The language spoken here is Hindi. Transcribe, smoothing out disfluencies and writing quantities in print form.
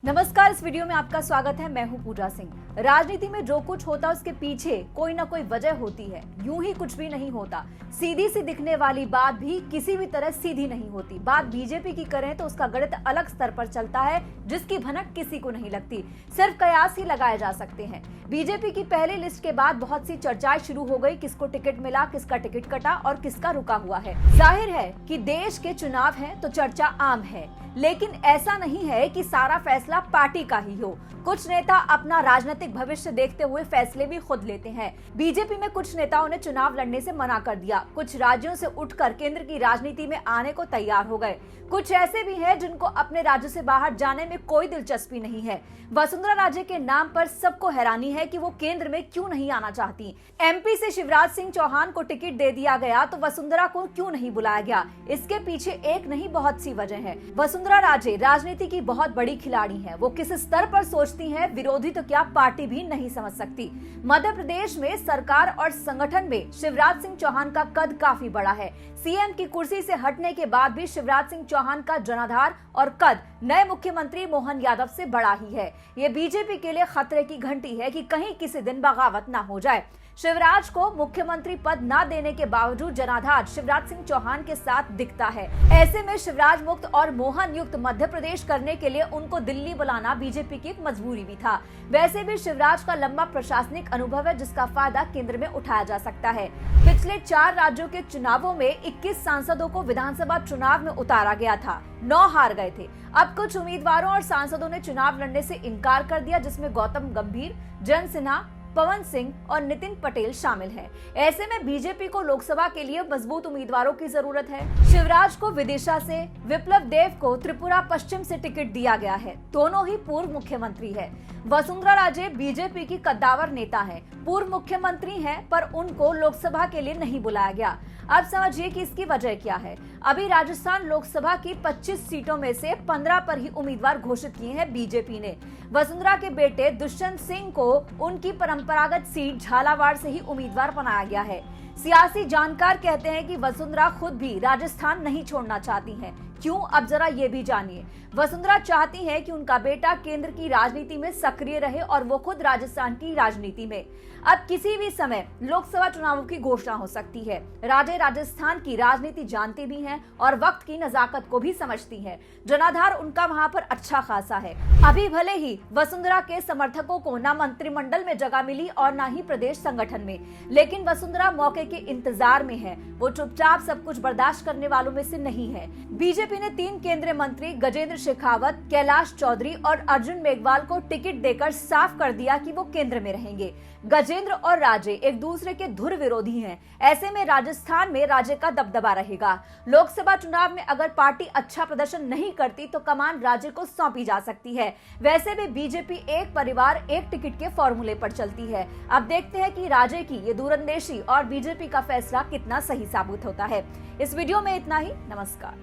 नमस्कार। इस वीडियो में आपका स्वागत है। मैं हूं पूजा सिंह। राजनीति में जो कुछ होता है उसके पीछे कोई ना कोई वजह होती है। यूं ही कुछ भी नहीं होता। सीधी सी दिखने वाली बात भी किसी भी तरह सीधी नहीं होती। बात बीजेपी की करें तो उसका गणित अलग स्तर पर चलता है, जिसकी भनक किसी को नहीं लगती। सिर्फ कयास ही लगाए जा सकते हैं। बीजेपी की पहली लिस्ट के बाद बहुत सी चर्चाएं शुरू हो गई। किसको टिकट मिला, किसका टिकट कटा और किसका रुका हुआ है। जाहिर है कि देश के चुनाव हैं तो चर्चा आम है, लेकिन ऐसा नहीं है कि सारा फैसला पार्टी का ही हो। कुछ नेता अपना राजनीतिक भविष्य देखते हुए फैसले भी खुद लेते हैं। बीजेपी में कुछ नेताओं ने चुनाव लड़ने से मना कर दिया। कुछ राज्यों से उठकर केंद्र की राजनीति में आने को तैयार हो गए। कुछ ऐसे भी हैं जिनको अपने राज्य से बाहर जाने में कोई दिलचस्पी नहीं है। वसुंधरा राजे के नाम पर सबको हैरानी है कि वो केंद्र में क्यों नहीं आना चाहती। एमपी से शिवराज सिंह चौहान को टिकट दे दिया गया तो वसुंधरा को क्यों नहीं बुलाया गया। इसके पीछे एक नहीं बहुत सी वजह है। वसुंधरा राजे राजनीति की बहुत बड़ी खिलाड़ी है। वो किस स्तर पर सोचती है, विरोधी तो क्या पार्टी भी नहीं समझ सकती। मध्य प्रदेश में सरकार और संगठन में शिवराज सिंह चौहान का कद काफी बड़ा है। सीएम की कुर्सी से हटने के बाद भी शिवराज सिंह चौहान का जनाधार और कद नए मुख्यमंत्री मोहन यादव से बड़ा ही है। ये बीजेपी के लिए खतरे की घंटी है कि कहीं किसी दिन बगावत ना हो जाए। शिवराज को मुख्यमंत्री पद न देने के बावजूद जनाधार शिवराज सिंह चौहान के साथ दिखता है। ऐसे में शिवराज मुक्त और मोहन युक्त मध्य प्रदेश करने के लिए उनको दिल्ली बुलाना बीजेपी की एक मजबूरी भी था। वैसे भी शिवराज का लंबा प्रशासनिक अनुभव है, जिसका फायदा केंद्र में उठाया जा सकता है। पिछले 4 राज्यों के चुनावों में 21 सांसदों को विधानसभा चुनाव में उतारा गया था। 9 हार गए थे। अब कुछ उम्मीदवारों और सांसदों ने चुनाव लड़ने से इनकार कर दिया, जिसमें गौतम गंभीर, जयंत सिन्हा, पवन सिंह और नितिन पटेल शामिल हैं। ऐसे में बीजेपी को लोकसभा के लिए मजबूत उम्मीदवारों की जरूरत है। शिवराज को विदिशा से, विप्लव देव को त्रिपुरा पश्चिम से टिकट दिया गया है। दोनों ही पूर्व मुख्यमंत्री है। वसुंधरा राजे बीजेपी की कद्दावर नेता है, पूर्व मुख्यमंत्री हैं, पर उनको लोकसभा के लिए नहीं बुलाया गया। अब समझिए कि इसकी वजह क्या है। अभी राजस्थान लोकसभा की 25 सीटों में से 15 पर ही उम्मीदवार घोषित किए हैं बीजेपी ने। वसुंधरा के बेटे दुष्यंत सिंह को उनकी परंपरागत सीट झालावाड़ से ही उम्मीदवार बनाया गया है। सियासी जानकार कहते हैं कि वसुंधरा खुद भी राजस्थान नहीं छोड़ना चाहती हैं। क्यों, अब जरा ये भी जानिए। वसुंधरा चाहती है कि उनका बेटा केंद्र की राजनीति में सक्रिय रहे और वो खुद राजस्थान की राजनीति में। अब किसी भी समय लोकसभा चुनावों की घोषणा हो सकती है। राजे राजस्थान की राजनीति जानती भी हैं और वक्त की नजाकत को भी समझती हैं। जनाधार उनका वहां पर अच्छा खासा है। अभी भले ही वसुंधरा के समर्थकों को न मंत्रिमंडल में जगह मिली और न ही प्रदेश संगठन में, लेकिन वसुंधरा मौके के इंतजार में है। वो चुपचाप सब कुछ बर्दाश्त करने वालों में से नहीं है। बीजेपी ने 3 केंद्रीय मंत्री गजेंद्र शेखावत, कैलाश चौधरी और अर्जुन मेघवाल को टिकट देकर साफ कर दिया कि वो केंद्र में रहेंगे। गजेंद्र और राजे एक दूसरे के धुर विरोधी हैं। ऐसे में राजस्थान में राजे का दबदबा रहेगा। लोकसभा चुनाव में अगर पार्टी अच्छा प्रदर्शन नहीं करती तो कमान राजे को सौंपी जा सकती है। वैसे भी बीजेपी एक परिवार एक टिकट के फॉर्मूले पर चलती है। अब देखते हैं कि राजे की ये दूरंदेशी और बीजेपी का फैसला कितना सही साबित होता है। इस वीडियो में इतना ही। नमस्कार।